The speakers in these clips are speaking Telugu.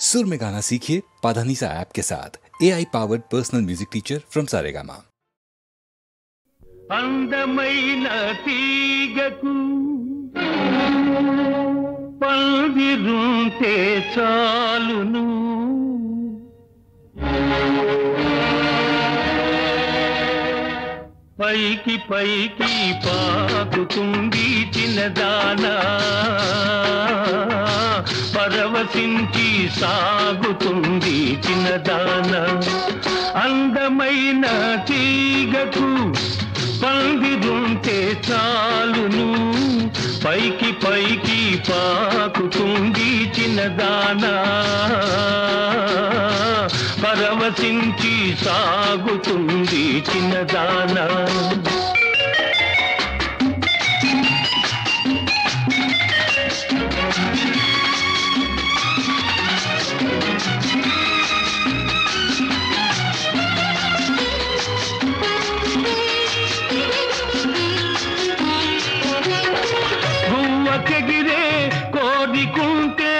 सुर में गाना सीखिए पाधानीसा ऐप के साथ। AI powered personal music teacher from Saregama. అందమైన తీగకు పందిరుంటే చాలును, పైకి పైకి పాకుతుంది చిన్నదానా, పరవశించి సాగుతుంది చిన్నదానా. అందమైన తీగకు పందిరుంటే చాలును, పైకి పైకి పాకుతుంది చిన్నదానా, పరవశించి సాగుతుంది చిన్నదానా. గువ్వకెగిరే కోరికుంటే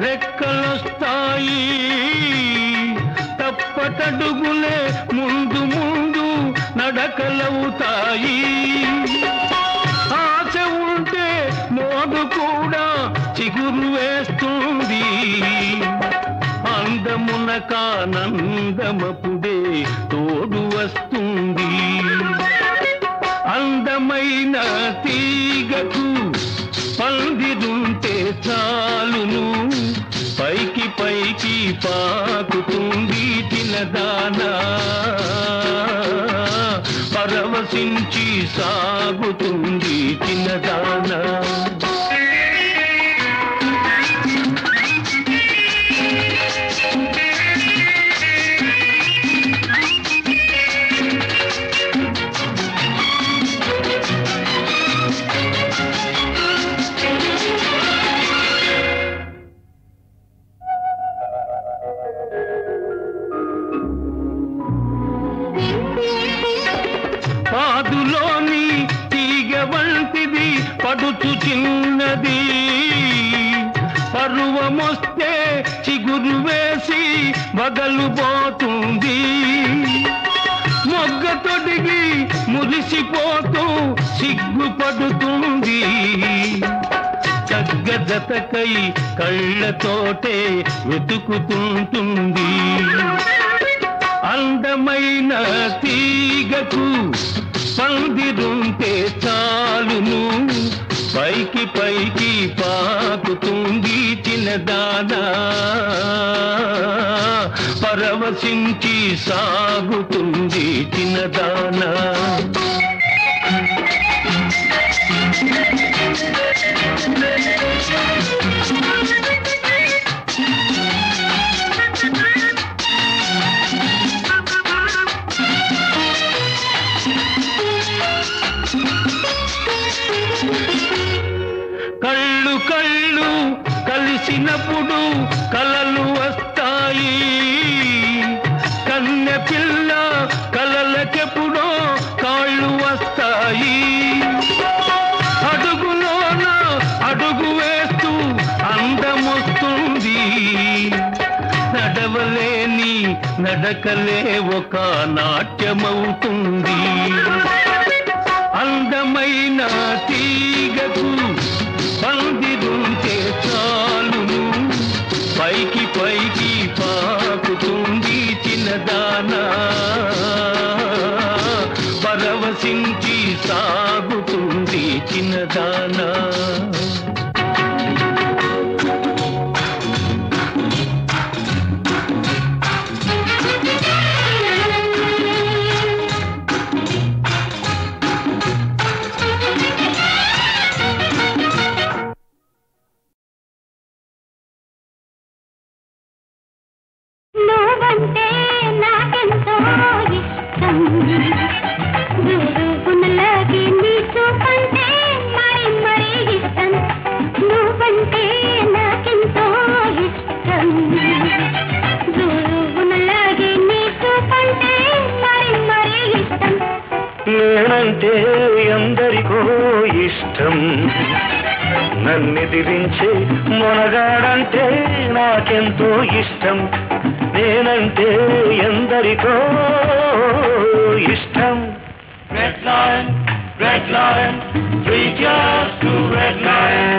రెక్కలొస్తాయి, తప్పటడుగులే ముందు ముందు నడకలవుతాయి. ఆశ ఉంటే మోడు కూడా చిగురు వేస్తుంది, అందమునకానందమపుడే తోడు వస్తుంది. అందమైన తీగకు పందిరుంటే చాలును, పైకి పైకి పాకుతుంది చిన్నదానా, పరవశించి సాగుతుంది చిన్నదానా. పాదులోని తీగ వంటిది పడుచు చిన్నది, పరువమొస్తే చిగురు వేసి బగలుపోతుంది. మొగ్గ తొడిగి మురిసిపోతూ సిగ్గుపడుతుంది, జతకై కళ్ళతోటే వెతుకుతుంటుంది. అందమైన తీగకు పందిరుంటే చాలును, పైకి పైకి పాకుతుంది చిన్నదానా, పరవశించి సాగుతుంది చిన్నదానా. కళ్ళు కళ్ళు కలిసినప్పుడు కలలు వస్తాయి, కన్నె పిల్ల కలలకెప్పుడో కాళ్ళు వస్తాయి. అడుగులోన అడుగు వేస్తూ అందమొస్తుంది, నడవలేని నడకలే ఒక నాట్యమవుతుంది. అందమైన తీగకు పందిరుంటే చాలును, పైకి పైకి పాకుతుంది చిన్నదానా, పరవశించి సాగుతుంది చిన్నదానా. నువ్వంటే నాకెంతో ఇష్టం, గురుగునలాగే నీ చూపంటే మరి మరి ఇష్టం. నువ్వంటే నాకెంతో ఇష్టం, గురుగునలాగే నీ చూపంటే మరి మరి ఇష్టం. నేనంటే ఎందరికో ఇష్టం, నన్నెదిరించే మొనగాడంటే నాకెంతో ఇష్టం, నేనంటే ఎందరికో ఇష్టం. Red lion, red lion, 3 cheers to red lion.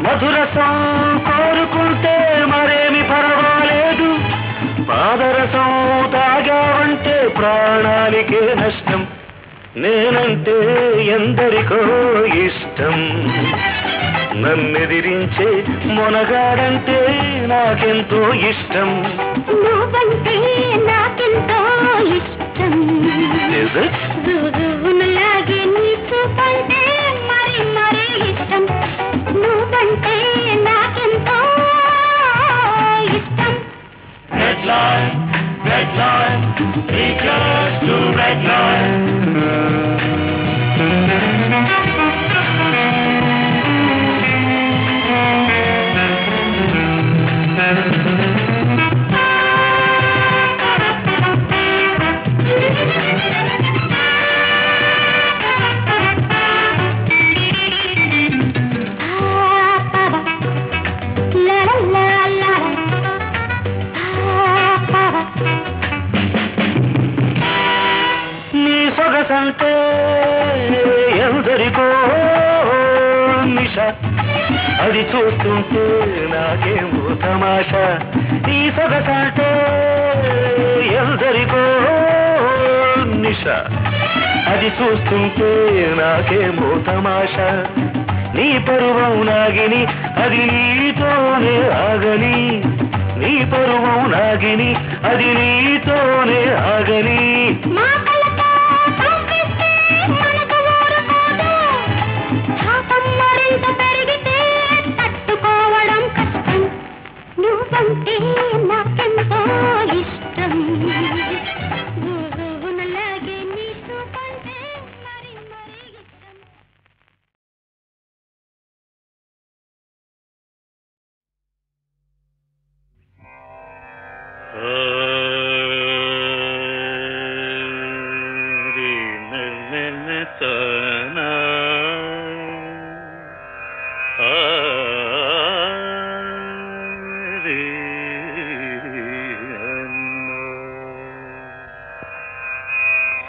మధురసం కోరుకుంటే మరేమి పర్వాలేదు, పాదరసం తాగావంటే ప్రాణానికే నష్టం, నేనంటే ఎందరికో ఇష్టం. నన్నెదిరించే మొనగాడంటే నాకెంతో ఇష్టం, నువ్వంటే నాకెంతో ఇష్టం. లాగే నీ చూపంటే మరి మరీ ఇష్టం, నువ్వంటే నాకెంతో ఇష్టం. Red lion, red lion, 3 cheers to red lion. సొగసంటే ఎందరికో నిశ, అది చూస్తుంటే నాకేమో తమాషా. నీ సొగసంటే ఎందరికో నిశ, అది చూస్తుంటే నాకేమో తమాషా. నీ పరువం నాగిని అది నీతోనే ఆగని, నీ పరువం నాగిని అది నీతోనే ఆగని. నువ్వంటే నాకెంతో ఇష్టం, లాగే నీ చూపంటే మరి మరీ ఇష్టం.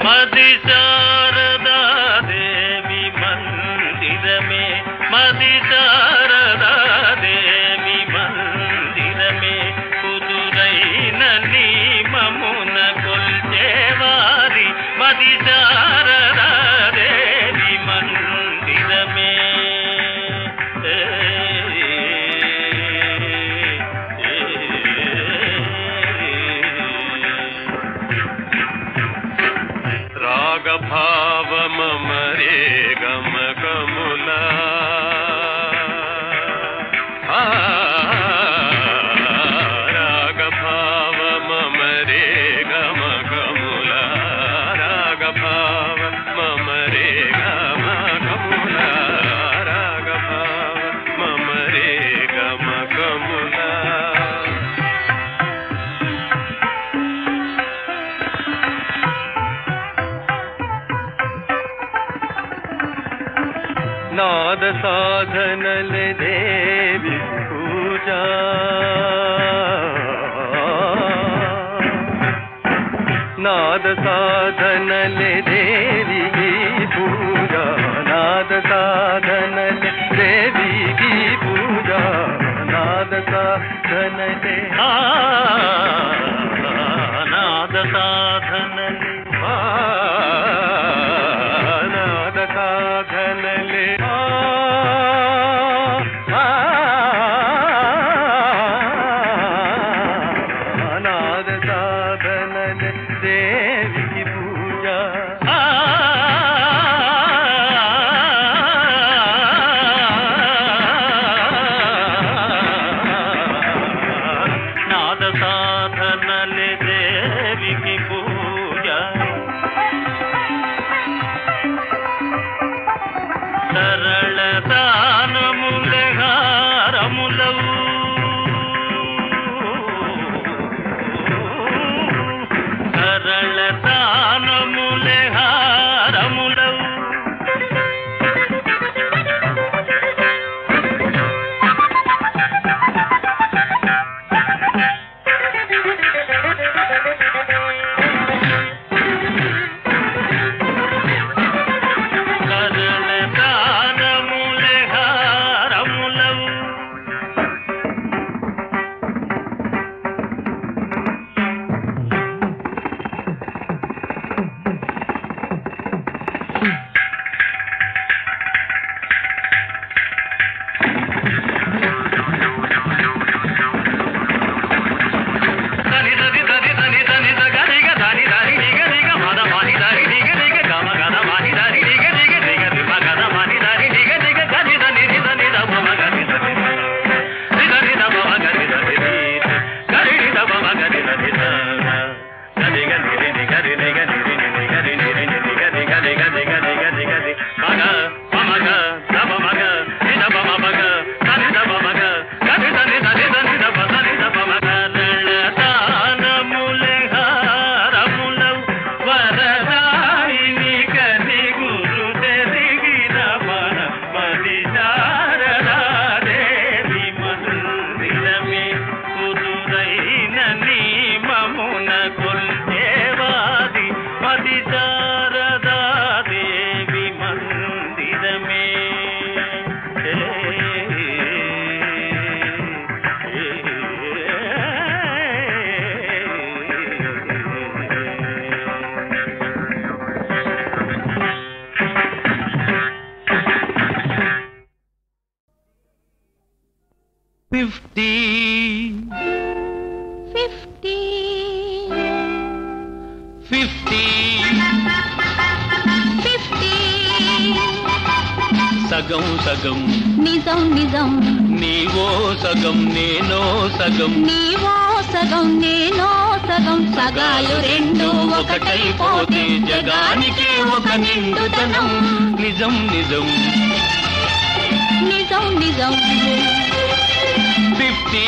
మది శారదా దేవి మందిరమే, మది శారదా దేవి మందిరమే, కుదురైన నియమమున కొల్చేవారి మది శారదా దేవి మందిరమే. రాగభావమరే గమకములా రాగభావమరే గమకములా, రాగభావమరే గమకములా, రాగభావమరే గమకములా. నాద సాధనలే దేవి పూజ, నాద సాధనలే దేవి పూజ, నాద సాధనలే దేవి పూజ. సాధనలే నాద సాధనలే నాద సాధనలే నాద సాధనలే దేవికి పూజ నాద సాధనలే దేవికి పూజ సరళ దానములే హారములవు సరళ దానములే హారములవు సరళ దానములే హారములవు సగం సగం నిజం నిజం నీవో సగం నేనో సగం నీవో సగం నేనో సగం సగాలు రెండు ఒకటైపోతే జగానికి ఒక నిండుతనం నిజం నిజం నిజం నిజం 50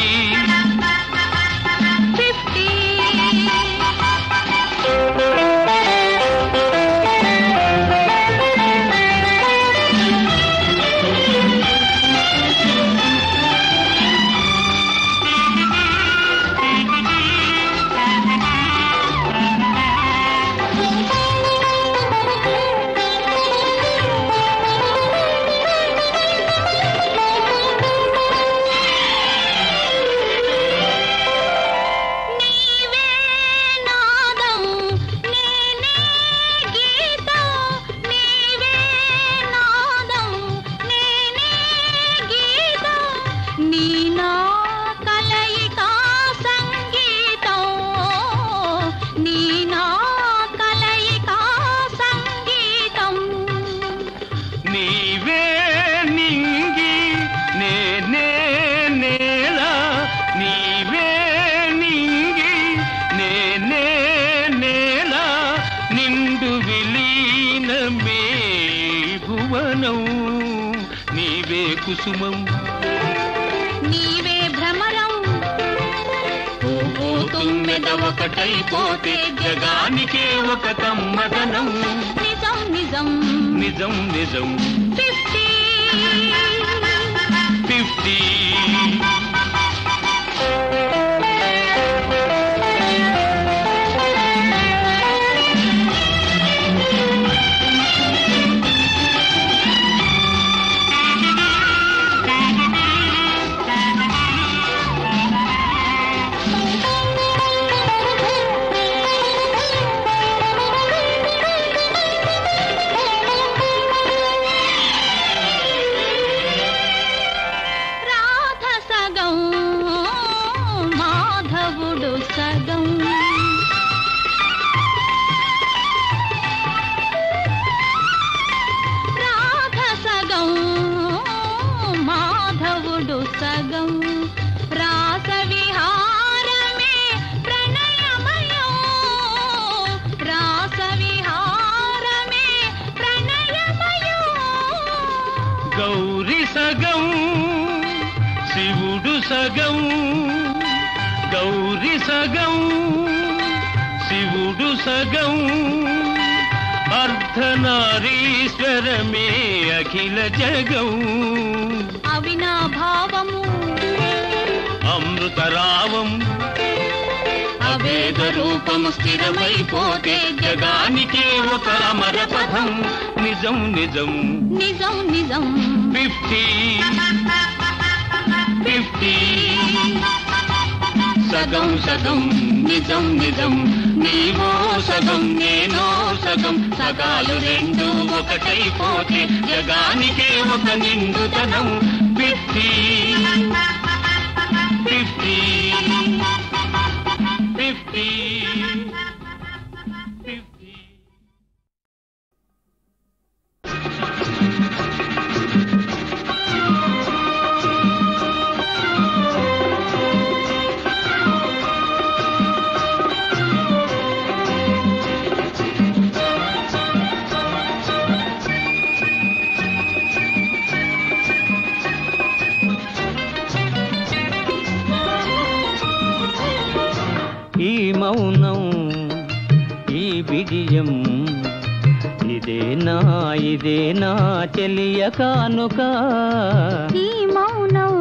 కుసుమం నీవే భ్రమరం తుమ్మెద ఒకటైపోతే జగానికే ఒక కమ్మదనం నిజం నిజం నిజం నిజం 50 50 మాధవుడు సగం రాధ సగం మాధవుడు సగం రాస విహారమే ప్రణయమయం రాస విహారమే ప్రణయమయం గౌరి సగం శివుడు సగం గౌరి సగం శివుడు సగం అర్ధనారీశ్వరమే అఖిల జగం అవినాభావము అమృతరావం అవేద రూపము స్థిరమైపోతే జగానికే ఒక అమర పదం నిజం నిజం నిజం నిజం 50 సగం సగం నిజం నిజం నీవో సగం నేనో సగం సగాలు రెండు ఒకటైపోతే జగానికే ఒక నిండుతనం 50 ఈ మౌనం ఈ బిడియం ఇదేనా చెలియ కానుక ఈ మౌనం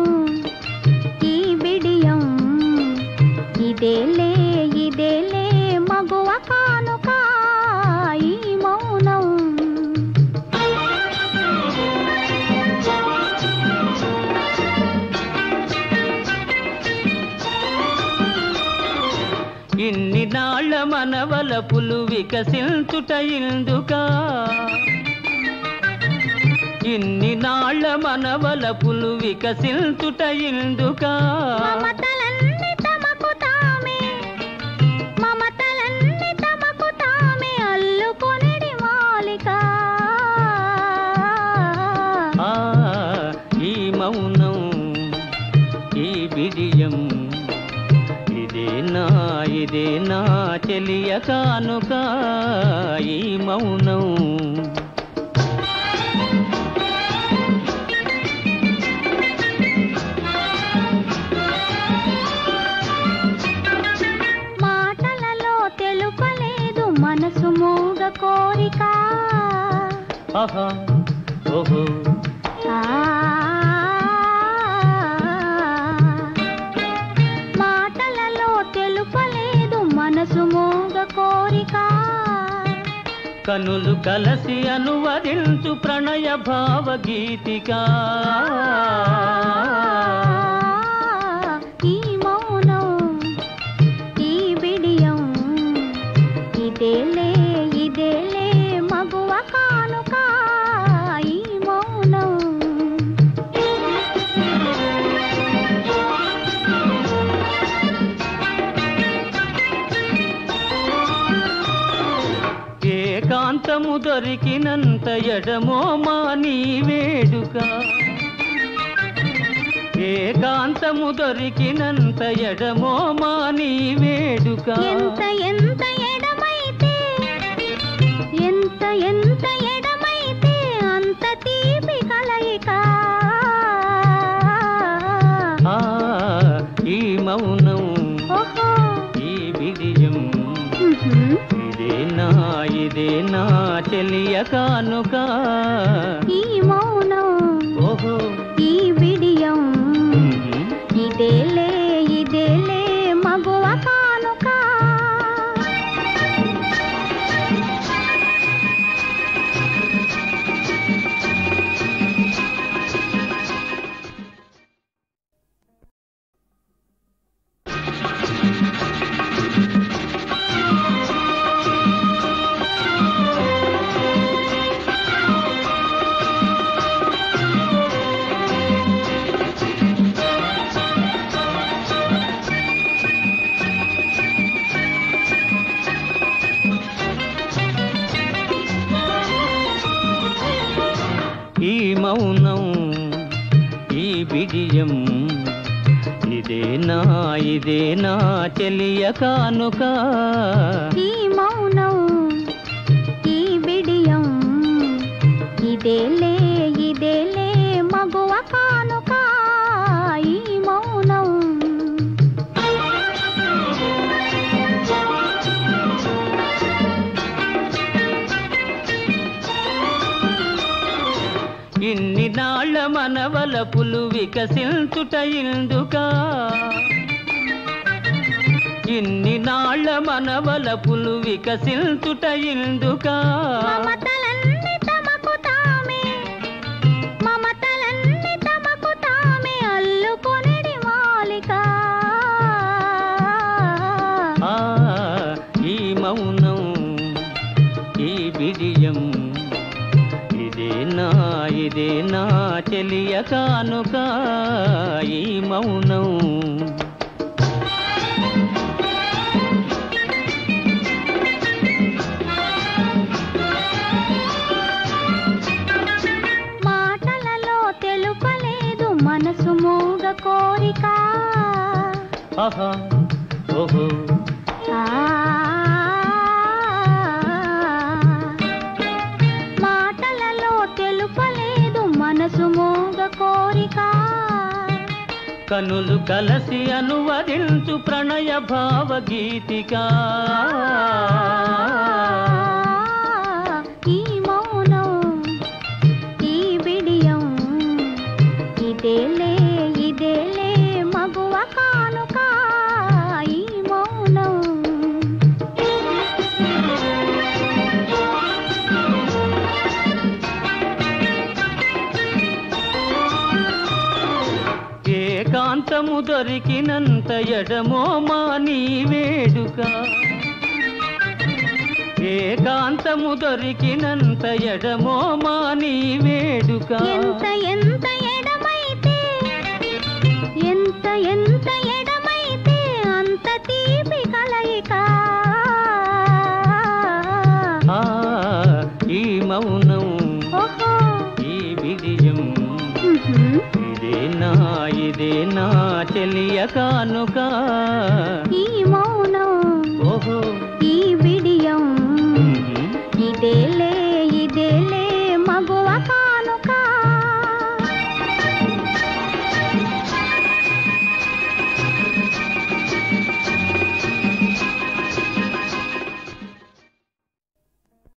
ఈ బిడియం ఇదేలే మగువ కానుక ఈ మౌనం ఇన్ని నాళ్ళ మనవలపులు వికసించుట ఇందుకా ఇన్ని నాళ్ళ మనవలపులు వికసించుట ఇందుకా మమతలన్నీ తమకు తామే అల్లుకొనిడి మాలిక ఈ మౌనం ఈ బిడియం ఇదేనా చెలియ కానుక ఈ మౌనం మాటలలో తెలుపలేదు మనసు మూగ కోరిక ఆహా ఓహో మాటలలో తెలుపలేదు మనసు మూగ కోరిక కనులు కలసి అనువదించు ప్రణయ భావగీతిక ఈ మౌనం ఈ బిడియం ఇదేలే మగువ కానుక ఈ మౌనం ఏకాంతము దొరికినంత ఎడమో మాని వేడుక ఏకాంతము దొరికినంత ఎడమో మాని వేడుక ఎంత ఎడమైతే అంత తీపి కలయిక ఈ మౌనం ఓహో ఈ బిడియం ఇదేనా చెలియ కానుక ఈ మౌనం ఓహో ఈ బిడియం ఇదేలే మగువ కానుక బిడియం ఇదేనా చెలియ కానుక ఈ మౌనం ఈ బిడియం ఇదేలే మగువ కానుక ఈ మౌనం ఇన్ని నాళ్ళ మనవలపులు వికసించుట ఇందుక ఇన్ని నాళ్ళ మనవలపులు వికసించుట ఇందుక మమతలన్నీ తమకు తామే అల్లుకొనిడి మాలిక ఈ మౌనం ఈ బిడియం ఇదేనా చెలియ కానుక ఈ మౌనం మాటలలో తెలుపలేదు మనసు మూగ కోరిక ఆహా ఓహో మాటలలో తెలుపలేదు మనసు మూగ కోరిక కనులు కలసి అనువదించు ప్రణయ భావగీతిక ఈ మౌనం ఈ బిడియం ఇదేలే మగువ కానుక ఈ మౌనం ఏకాంతము దొరికినంత ఎడమో మాని వేడుక ఏకాంతము దొరికినంత ఎడమో మాని వేడుక ఎంత ఎడమైతే అంత తీపి కలయిక ఈ మౌనం ఓహో ఈ బిడియం ఇదేనా చెలియ కానుక ఈ మౌనం ఓహో ఈ బిడియం ఇదేలే